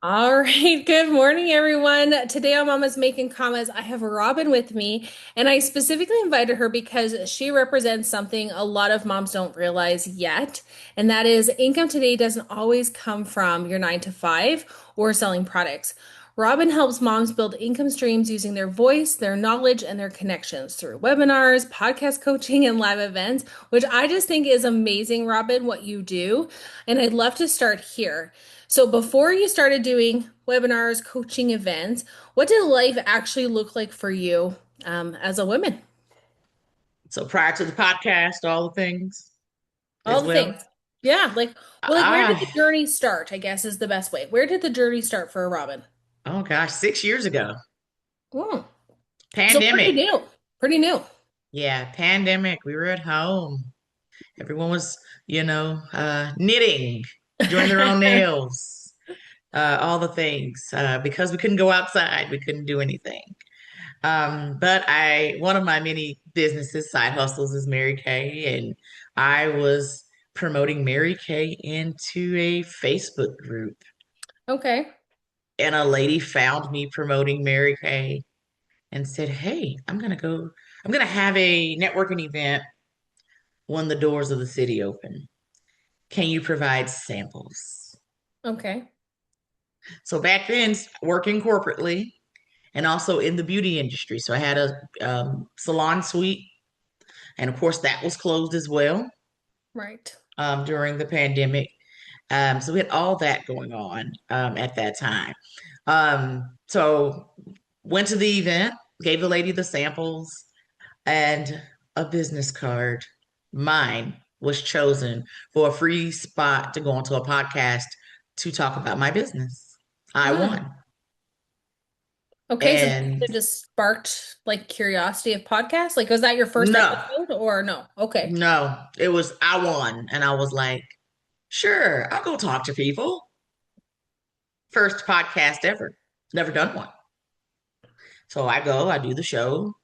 All right, good morning, everyone. Today on Mama's Making Comments, I have Robin with me, and I specifically invited her because she represents something a lot of moms don't realize yet, and that is income today doesn't always come from your 9 to 5 or selling products. Robin helps moms build income streams using their voice, their knowledge, and their connections through webinars, podcast coaching, and live events, which I just think is amazing, Robin, what you do. And I'd love to start here. So before you started doing webinars, coaching events, what did life actually look like for you as a woman? So prior to the podcast, all the things All as the well. things. Yeah, where did I, the journey start, I guess is the best way. Where did the journey start for Robin? oh gosh, 6 years ago, Hmm. So pretty pandemic. new. Pretty new. Yeah, pandemic. We were at home. Everyone was, knitting, doing their own nails, all the things. Because we couldn't go outside, we couldn't do anything. But one of my many businesses, side hustles, is Mary Kay, and I was promoting Mary Kay into a Facebook group. Okay. And a lady found me promoting Mary Kay and said, "Hey, I'm gonna have a networking event when the doors of the city open. Can you provide samples?" Okay. So back then, working corporately and also in the beauty industry. So I had a salon suite, and of course, that was closed as well Right. during the pandemic. So we had all that going on at that time. So went to the event, gave the lady the samples, and a business card. Mine was chosen for a free spot to go onto a podcast to talk about my business. I Hmm. won. Okay, so And it just sparked curiosity of podcasts. Like, was that your first no, episode or no? Okay. no, it was I won. And I was like, sure, I'll go talk to people. First podcast ever. Never done one. So I go, I do the show.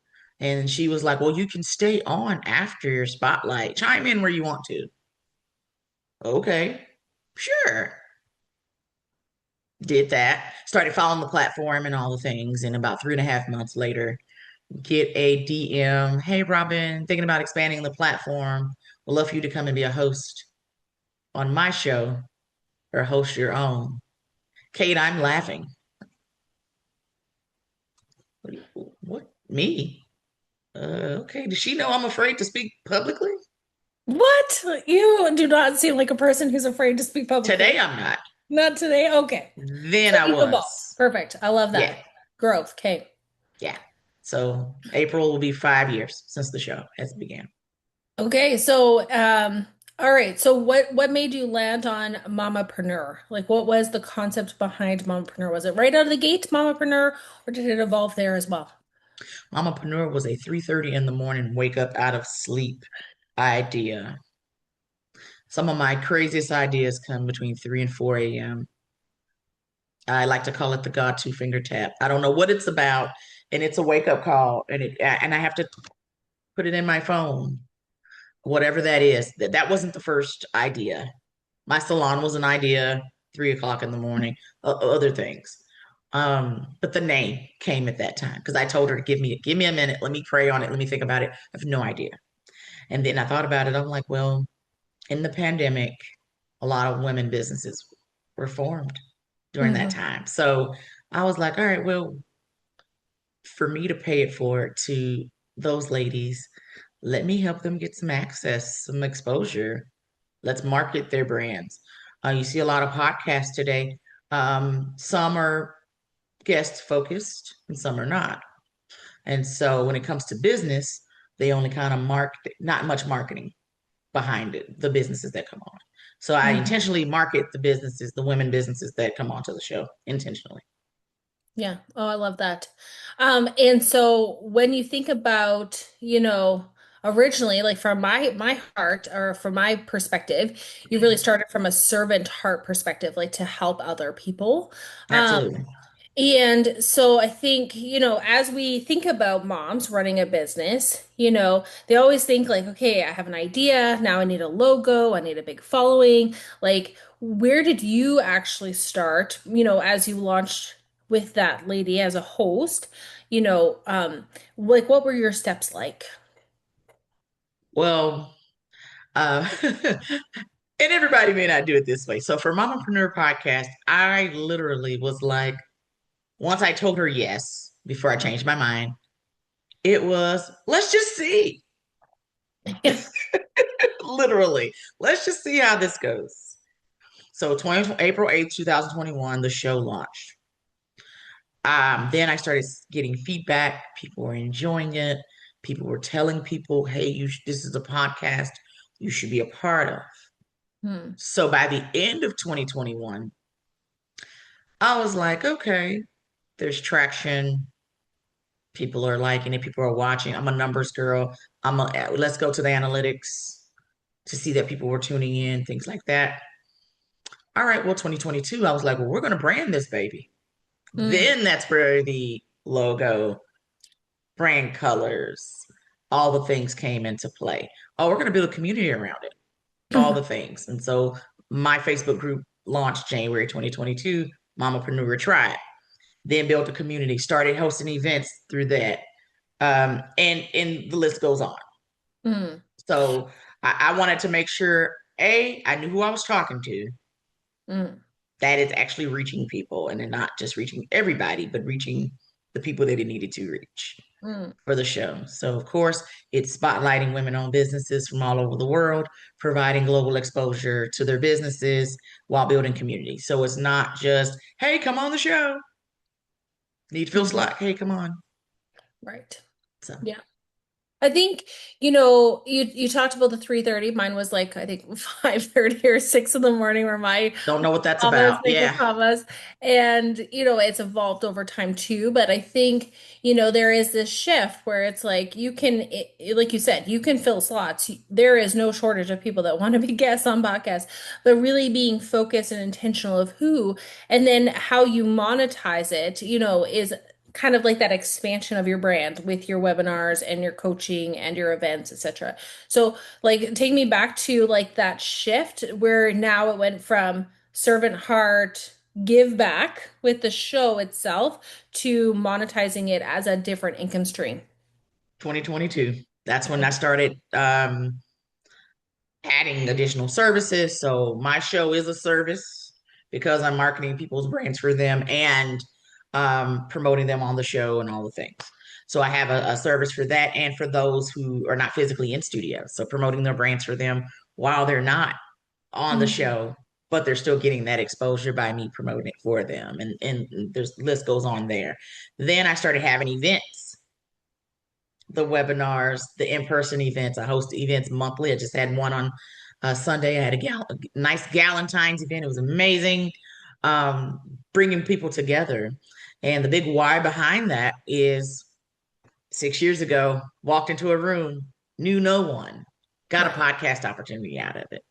And she was like, well, you can stay on after your spotlight. Chime in where you want to. Okay, sure. Did that. Started following the platform and all the things. And about 3.5 months later, get a DM. Hey, Robin, thinking about expanding the platform. Would love for you to come and be a host on my show or host your own. Kate, I'm laughing. What? Me? Okay. Does she know I'm afraid to speak publicly? What? You do not seem like a person who's afraid to speak publicly. Today, I'm not. Not today. Okay. Then So I you've evolved. was. Perfect. I love Yeah. that. Growth. Okay. Yeah. So April will be 5 years since the show has began. Okay. All right. So what made you land on Mamapreneur? Like what was the concept behind Mamapreneur? Was it right out of the gate, Mamapreneur, or did it evolve there as well? Mamapreneur was a 3:30 in the morning wake up out of sleep idea. Some of my craziest ideas come between 3 and 4 a.m. I like to call it the God two finger tap. I don't know what it's about, and it's a wake up call, and I have to put it in my phone, whatever that is. That wasn't the first idea. My salon was an idea, 3 o'clock in the morning, other things. But the name came at that time because I told her to give me a minute, let me pray on it, let me think about it. I have no idea. And then I thought about it. I'm like, well, in the pandemic, a lot of women businesses were formed during that Hmm. time. So I was like, all right, well, for me to pay it forward to those ladies, let me help them get some access, some exposure. Let's market their brands. You see a lot of podcasts today. Some are guest focused and some are not. And so when it comes to business, they only kind of not much marketing behind it, the businesses that come on. So I Hmm. intentionally market the businesses, the women businesses that come onto the show intentionally. Yeah. Oh, I love that. And so when you think about, originally, like from my heart or from my perspective, you really started from a servant heart perspective, like to help other people. Um, Absolutely. and so I think, as we think about moms running a business, they always think like, okay, I have an idea. Now I need a logo. I need a big following. Like, where did you actually start, as you launched with that lady as a host, like what were your steps like? Well, and everybody may not do it this way. So for Mompreneur podcast, I literally was like, once I told her yes, before I changed my mind, it was, let's just see. Literally, let's just see how this goes. So April 8th, 2021, the show launched. Then I started getting feedback. People were enjoying it. People were telling people, hey, this is a podcast you should be a part of. Hmm. So by the end of 2021, I was like, okay, there's traction. People are liking it. People are watching. I'm a numbers girl. Let's go to the analytics to see that people were tuning in, things like that. All right, well, 2022, I was like, well, we're going to brand this baby. Hmm. Then that's where the logo, brand colors, all the things came into play. Oh, we're going to build a community around it, all the things. And so my Facebook group launched January 2022, Mamapreneur Tribe. Then built a community, started hosting events through that. And the list goes on. Hmm. So I wanted to make sure, I knew who I was talking to, Hmm. that it's actually reaching people and then not just reaching everybody, but reaching the people that it needed to reach Hmm. for the show. So, of course, it's spotlighting women owned businesses from all over the world, providing global exposure to their businesses while building community. So, it's not just, hey, come on the show. Need to feel Hmm. slack. Hey, come on. Right. So, Yeah. I think, you talked about the 3:30. Mine was like, I think 5:30 or 6 in the morning where my don't know what that's mamas about. making Yeah. commas. And, it's evolved over time too. But I think, there is this shift where it's like like you said, you can fill slots. There is no shortage of people that want to be guests on podcasts, but really being focused and intentional of who, and then how you monetize it, is kind of like that expansion of your brand with your webinars and your coaching and your events, etc. So, like, take me back to like that shift where now it went from servant heart, give back with the show itself to monetizing it as a different income stream. 2022. That's when I started adding additional services. So my show is a service because I'm marketing people's brands for them and promoting them on the show and all the things. So I have a service for that and for those who are not physically in studio. So promoting their brands for them while they're not on the Mhm. show, but they're still getting that exposure by me promoting it for them. And there's list goes on there. Then I started having events, the webinars, the in-person events. I host events monthly. I just had one on Sunday. I had a nice Galentine's event. It was amazing, um, bringing people together. And the big why behind that is 6 years ago, walked into a room, knew no one, got a Right. podcast opportunity out of it.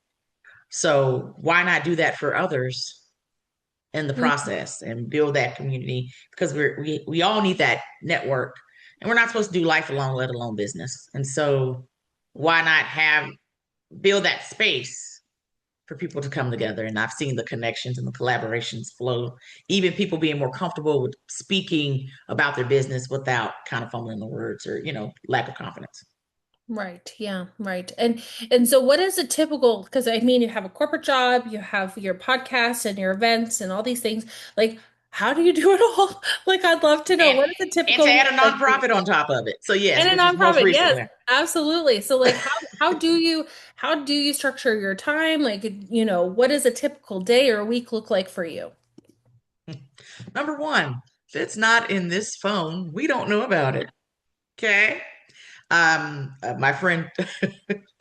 So why not do that for others in the Mhm. process and build that community? Because we all need that network, and we're not supposed to do life alone, let alone business. And so why not have build that space for people to come together? And I've seen the connections and the collaborations flow, even people being more comfortable with speaking about their business without kind of fumbling the words or lack of confidence. Right. Yeah. Right. And so what is a typical, because I mean you have a corporate job, you have your podcast and your events and all these things. Like, how do you do it all? Like, I'd love to know and what is a and to typical add week a like for you? nonprofit on top of it. So yes, And a which was most nonprofit, yes, recently. absolutely. So like how do you structure your time? Like, what does a typical day or a week look like for you? Number one, if it's not in this phone, we don't know about it. Okay. My friend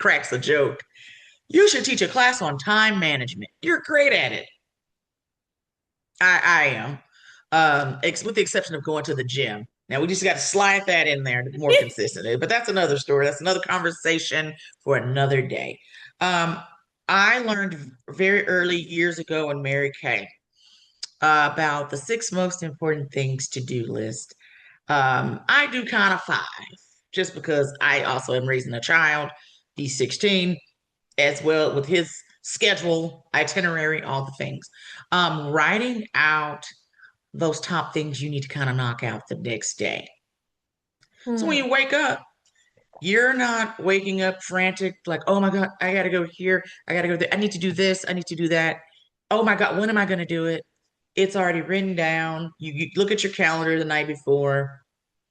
cracks a joke. You should teach a class on time management. You're great at it. I am. With the exception of going to the gym. Now we just got to slide that in there more consistently. But that's another story. That's another conversation for another day. Um, I learned very early years ago in Mary Kay about the six most important things to do list. I do kind of five, just because I also am raising a child. He's 16 as well with his schedule, itinerary, all the things. Writing out those top things you need to kind of knock out the next day. So when Mm, you wake up, you're not waking up frantic, like, oh my God, I gotta go here, I gotta go there, I need to do this, I need to do that. Oh my God, when am I gonna do it? It's already written down. You look at your calendar the night before,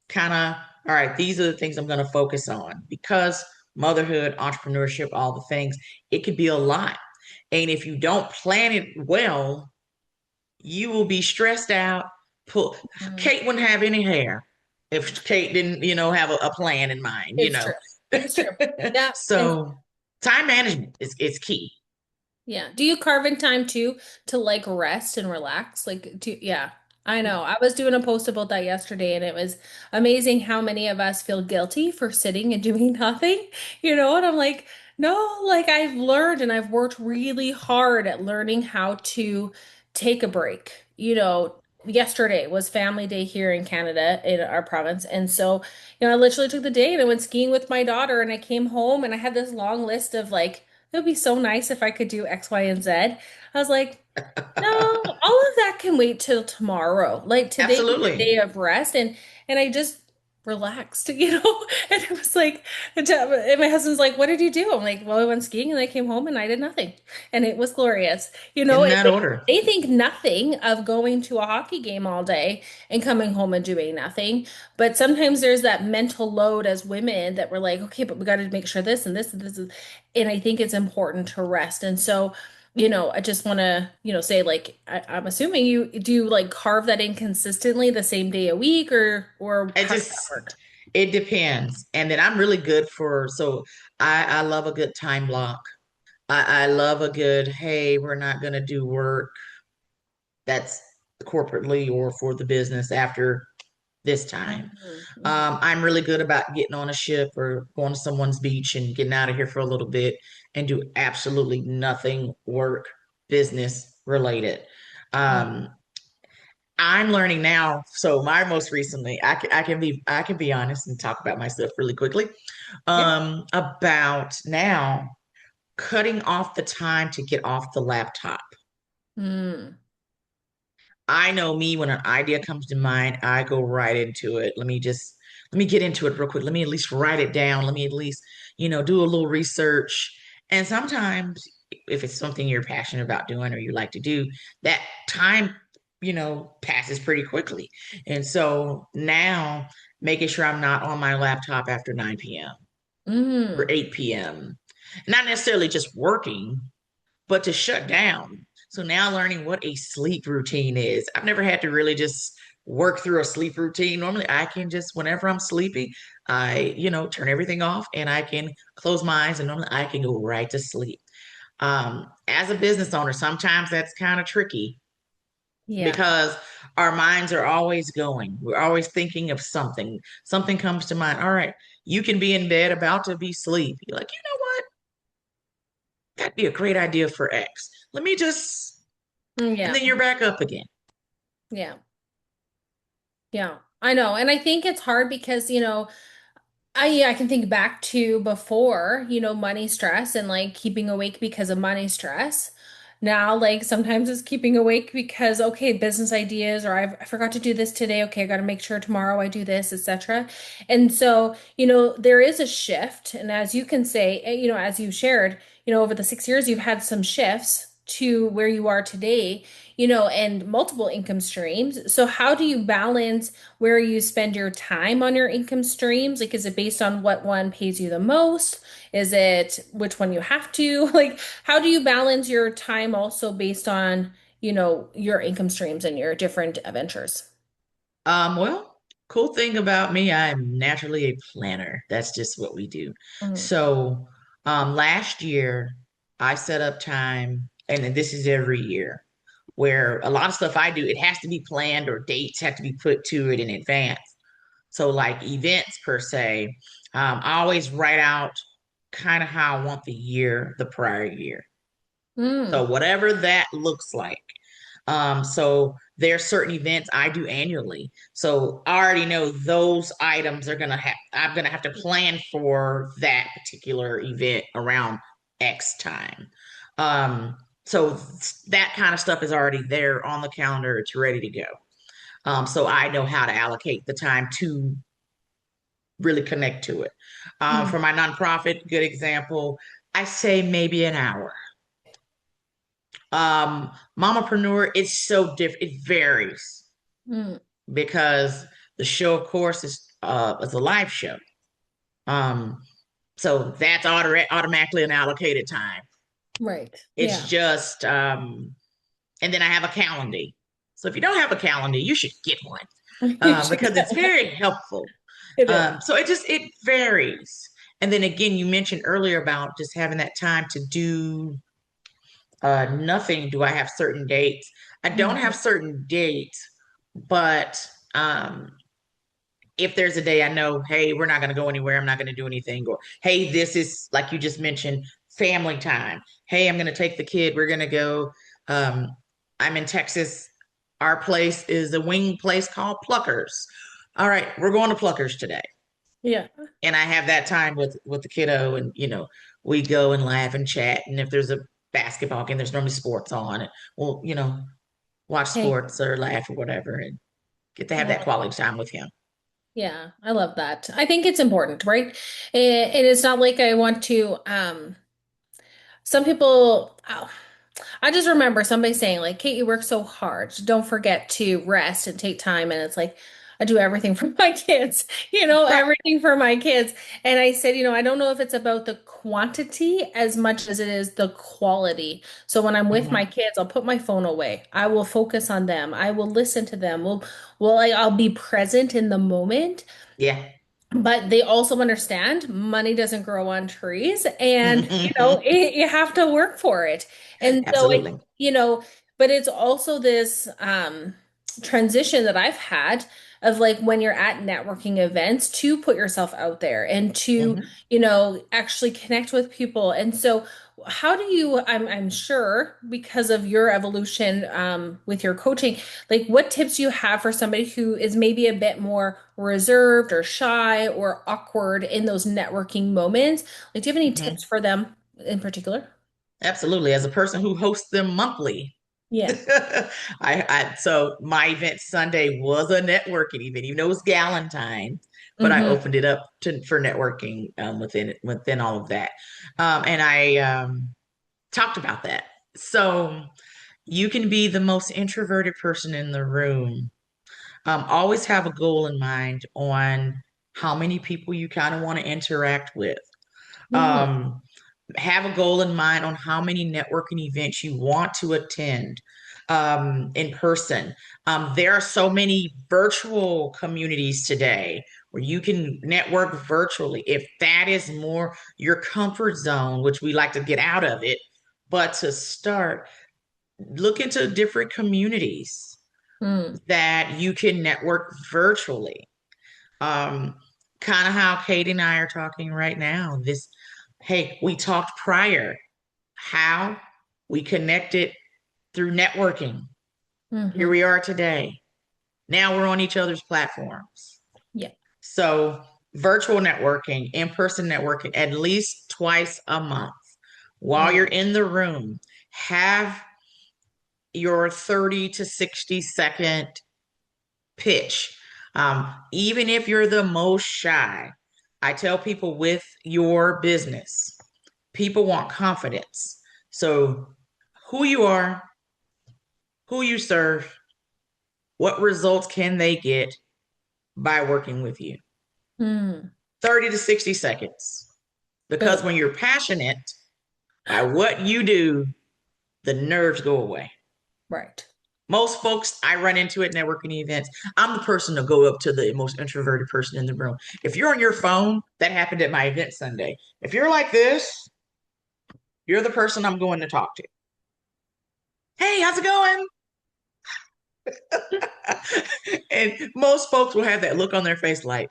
kind of, all right, these are the things I'm gonna focus on because motherhood, entrepreneurship, all the things, it could be a lot. And if you don't plan it well, you will be stressed out. Pull mm. Kate wouldn't have any hair if Kate didn't, have a plan in mind, It's true. It's true. Yeah. And So time management is key. yeah. Do you carve in time too to like rest and relax? Yeah. I know. I was doing a post about that yesterday and it was amazing how many of us feel guilty for sitting and doing nothing, and I'm like, no, like I've learned and I've worked really hard at learning how to take a break. Yesterday was family day here in Canada in our province. And so, I literally took the day and I went skiing with my daughter and I came home and I had this long list of like, it would be so nice if I could do X, Y, and Z. I was like, no, all of that can wait till tomorrow. Like today is a Absolutely. day of rest, and I just relaxed, And it was like, and my husband's like, "What did you do?" I'm like, "Well, I went skiing and I came home and I did nothing, and it was glorious." In And that they, order. they think nothing of going to a hockey game all day and coming home and doing nothing. But sometimes there's that mental load as women that we're like, okay, but we got to make sure this and this and this, and I think it's important to rest. And so I just want to, say like I'm assuming you do like carve that in consistently the same day a week or It how does that just work? it depends. And then I'm really good for so I love a good time block. I love a good, hey, we're not gonna do work that's corporately or for the business after this time. Mhm, mhm. I'm really good about getting on a ship or going to someone's beach and getting out of here for a little bit and do absolutely nothing work, business related. Mm. Um, I'm learning now. So my most recently, I can be honest and talk about myself really quickly. Yeah. About now cutting off the time to get off the laptop. Mm. I know me when an idea comes to mind, I go right into it. Let me get into it real quick. Let me at least write it down. Let me at least, do a little research. And sometimes if it's something you're passionate about doing or you like to do, that time, passes pretty quickly. And so now making sure I'm not on my laptop after 9 p.m. or Mm. 8 p.m. Not necessarily just working, but to shut down. So now learning what a sleep routine is. I've never had to really just work through a sleep routine. Normally I can just, whenever I'm sleepy, I, turn everything off and I can close my eyes and normally I can go right to sleep. As a business owner, sometimes that's kind of tricky Yeah. because our minds are always going. We're always thinking of something. Something comes to mind. All right, you can be in bed about to be asleep. You're like, you know what? That'd be a great idea for X. Let me just and Yeah. then you're back up again. Yeah. Yeah. I know. And I think it's hard because, I can think back to before, money stress and like keeping awake because of money stress. Now, like sometimes it's keeping awake because, okay, business ideas or I forgot to do this today. Okay, I got to make sure tomorrow I do this, etc. And so, there is a shift. And as you can say, as you shared, over the 6 years, you've had some shifts to where you are today, and multiple income streams. So how do you balance where you spend your time on your income streams? Like, is it based on what one pays you the most? Is it which one you have to? Like, how do you balance your time also based on, your income streams and your different ventures? Well, cool thing about me, I'm naturally a planner. That's just what we do. Mm, So, last year I set up time, and then this is every year, where a lot of stuff I do, it has to be planned or dates have to be put to it in advance. So, like events per se, I always write out kind of how I want the year, the prior year. So mm, whatever that looks like. So there's certain events I do annually. So I already know those items I'm gonna have to plan for that particular event around X time. So that kind of stuff is already there on the calendar. It's ready to go. So I know how to allocate the time to really connect to it. For Mm, my nonprofit, good example, I say maybe an hour. Mamapreneur, it's so different. It varies mm, because the show, of course, is a live show. Um, so that's automatically an allocated time. right. It's Yeah. just, and then I have a calendar. So if you don't have a calendar, you should get one You should because get it's one. very helpful. It is. So it varies. And then again, you mentioned earlier about just having that time to do nothing. Do I have certain dates? I don't have Mhm. certain dates, but if there's a day I know, hey, we're not going to go anywhere, I'm not going to do anything, or hey, this is like you just mentioned, family time. Hey, I'm going to take the kid. We're going to go. Um, I'm in Texas. Our place is a wing place called Pluckers. All right, we're going to Pluckers today, Yeah. and I have that time with the kiddo, and we go and laugh and chat. And if there's a basketball game, there's normally sports on, and we'll watch Hey. sports or laugh or whatever, and get to have Yeah. that quality time with him. Yeah. I love that. I think it's important, right? And it's not like I want to, some people, I just remember somebody saying, like, Kate, you work so hard. Don't forget to rest and take time. And it's like, I do everything for my kids, Right. everything for my kids. And I said, I don't know if it's about the quantity as much as it is the quality. So when I'm with my Hmm. kids, I'll put my phone away. I will focus on them. I will listen to them. Like, I'll be present in the moment. Yeah. But they also understand money doesn't grow on trees and you have to work for it. And so Absolutely. but it's also this transition that I've had of like when you're at networking events to put yourself out there and to, Hmm. actually connect with people. And so how do you, I'm sure because of your evolution with your coaching, like, what tips do you have for somebody who is maybe a bit more reserved or shy or awkward in those networking moments? Like, do you have any Hmm. tips for them in particular? Absolutely. As a person who hosts them monthly, Yeah. so my event Sunday was a networking event, even though it was Galentine, but I Hmm. opened it up for networking within all of that. And I talked about that. So you can be the most introverted person in the room. Always have a goal in mind on how many people you kind of want to interact with. Hmm. Um, have a goal in mind on how many networking events you want to attend in person. There are so many virtual communities today where you can network virtually. If that is more your comfort zone, which we like to get out of it, but to start, look into different communities Mm. that you can network virtually. Um, Kind of how Kate and I are talking right now. Hey, we talked prior how we connected through networking. Here Hmm. we are today. Now we're on each other's platforms. Yeah. So, virtual networking, in person networking, at least twice a month. While you're Mm. in the room, have your 30 to 60-second pitch. Even if you're the most shy, I tell people with your business, people want confidence. So, who you are, who you serve, what results can they get by working with you? Mm. 30 to 60 seconds. Because Boom. when you're passionate by what you do, the nerves go away. Right. Most folks I run into at networking events, I'm the person to go up to the most introverted person in the room. If you're on your phone, that happened at my event Sunday. If you're like this, you're the person I'm going to talk to. Hey, how's it going? And most folks will have that look on their face like,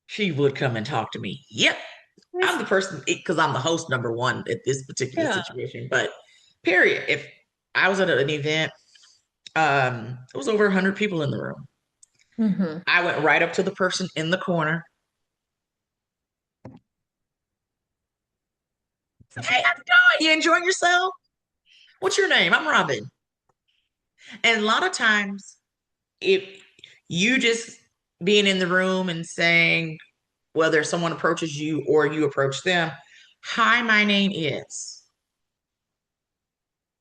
she would come and talk to me. Yep, I'm the person because I'm the host number one at this particular Yeah. situation. But period. If I was at an event, it was over 100 people in the room. Hmm. I went right up to the person in the corner, Hey, how's it going? You enjoying yourself? What's your name? I'm Robin. And a lot of times, if you just being in the room and saying, whether someone approaches you or you approach them, hi, my name is.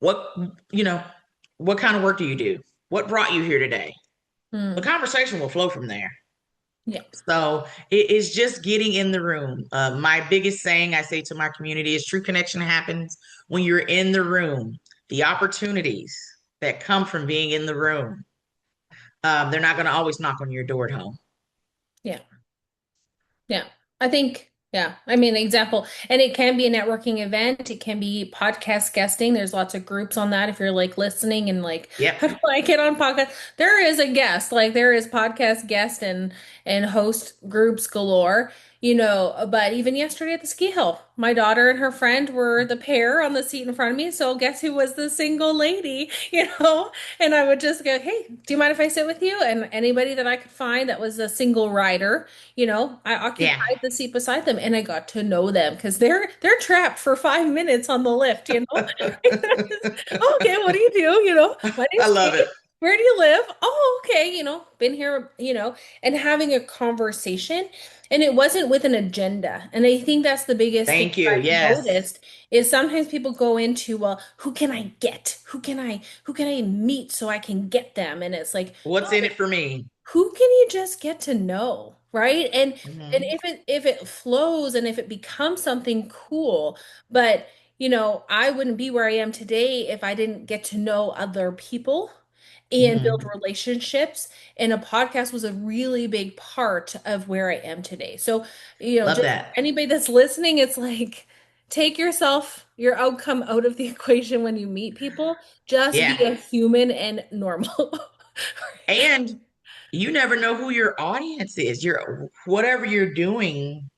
What, you know, what kind of work do you do? What brought you here today? The Hmm. conversation will flow from there. Yeah. So it is just getting in the room. My biggest saying I say to my community is true connection happens when you're in the room. The opportunities that come from being in the room, they're not going to always knock on your door at home. Yeah. Yeah. I think, yeah. I mean, example, and it can be a networking event. It can be podcast guesting. There's lots of groups on that. If you're like listening and like, how Yep. do I get on podcast? There is a guest, like there is podcast guest and host groups galore, but even yesterday at the ski hill, my daughter and her friend were the pair on the seat in front of me. So guess who was the single lady, And I would just go, hey, do you mind if I sit with you? And anybody that I could find that was a single rider, I Yeah. occupied the seat beside them and I got to know them because they're trapped for 5 minutes on the lift. Okay, what do you do? My I name's love Kate. it. Where do you live? Oh, okay, been here, and having a conversation. And it wasn't with an agenda. And I think that's the biggest thing Thank you. that I've Yes. noticed is sometimes people go into, well, who can I get? Who can I meet so I can get them? And it's like, What's in no, it for me? who can you just get to know, right? And Hmm. if it flows and if it becomes something cool, but I wouldn't be where I am today if I didn't get to know other people and build Hmm. relationships. And a podcast was a really big part of where I am today. So, Love just that. anybody that's listening, it's like take your outcome out of the equation when you meet people. Just Yeah. be a human and normal. And you never know who your audience is. Your whatever you're doing,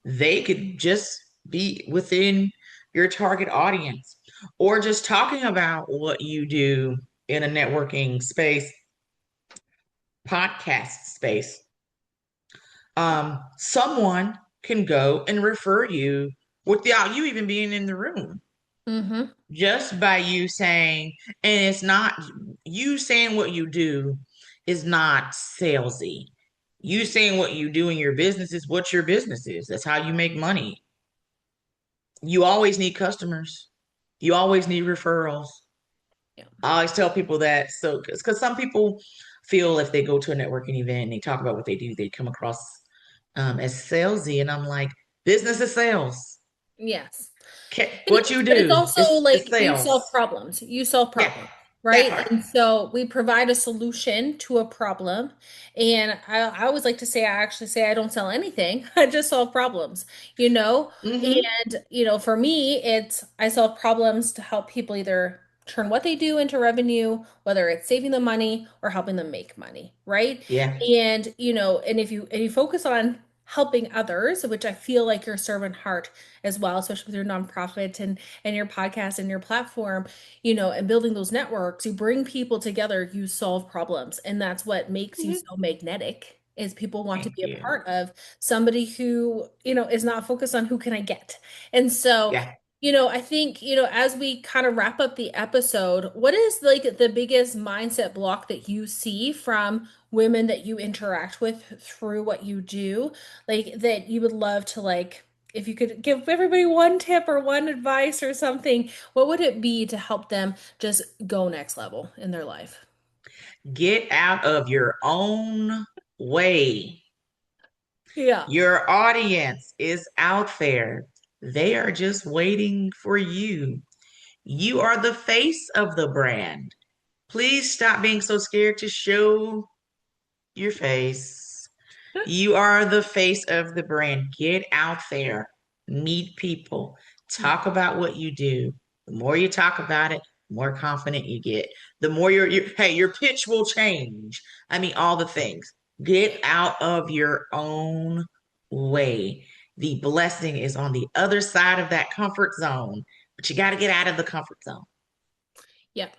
they could just be within your target audience or just talking about what you do in a networking space, podcast space. Someone can go and refer you without you even being in the room, Hmm. just by you saying, and it's not you saying what you do is not salesy. You saying what you do in your business is what your business is. That's how you make money. You always need customers. You always need referrals. Yeah. I always tell people that. So, because some people feel if they go to a networking event and they talk about what they do, they come across as salesy. And I'm like, business is sales. Yes. Okay, It what is, you but it's do also is like you sales. solve problems. You solve Yeah, problems, that right? part. And so we provide a solution to a problem. And I always like to say, I actually say I don't sell anything. I just solve problems, you know? Hmm. And, for me, it's I solve problems to help people either turn what they do into revenue, whether it's saving them money or helping them make money, right? Yeah. And, and if you focus on helping others, which I feel like your servant heart as well, especially with your nonprofit and your podcast and your platform, and building those networks, you bring people together, you solve problems. And that's what makes you Mhm. so magnetic is people want to Thank be a you. part of somebody who, is not focused on who can I get. And so, Yeah. I think, as we kind of wrap up the episode, what is like the biggest mindset block that you see from women that you interact with through what you do? Like that you would love to like if you could give everybody one tip or one advice or something, what would it be to help them just go next level in their life? Get out of your own way. Yeah. Your audience is out there. They are just waiting for you. You are the face of the brand. Please stop being so scared to show your face. You are the face of the brand. Get out there, meet people, Yeah. talk about what you do. The more you talk about it, the more confident you get. The more hey, your pitch will change. I mean, all the things. Get out of your own way. The blessing is on the other side of that comfort zone, but you got to get out of the comfort zone. Yep.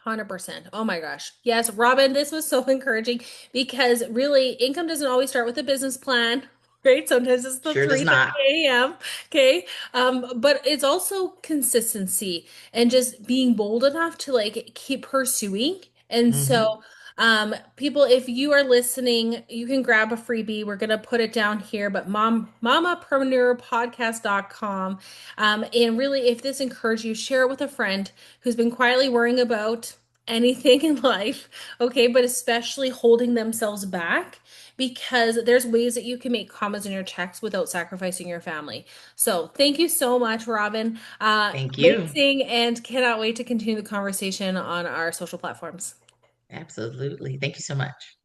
100%. Oh my gosh. Yes, Robin, this was so encouraging because really income doesn't always start with a business plan. right? Sometimes it's the Sure does not. 3:30 a.m. Okay. But it's also consistency and just being bold enough to like keep pursuing. And Hmm. so, people, if you are listening, you can grab a freebie. We're gonna put it down here, but mamapreneurpodcast.com. And really, if this encouraged you, share it with a friend who's been quietly worrying about anything in life, okay, but especially holding themselves back because there's ways that you can make commas in your text without sacrificing your family. So thank you so much, Robin. Thank you. Amazing, and cannot wait to continue the conversation on our social platforms. Absolutely. Thank you so much.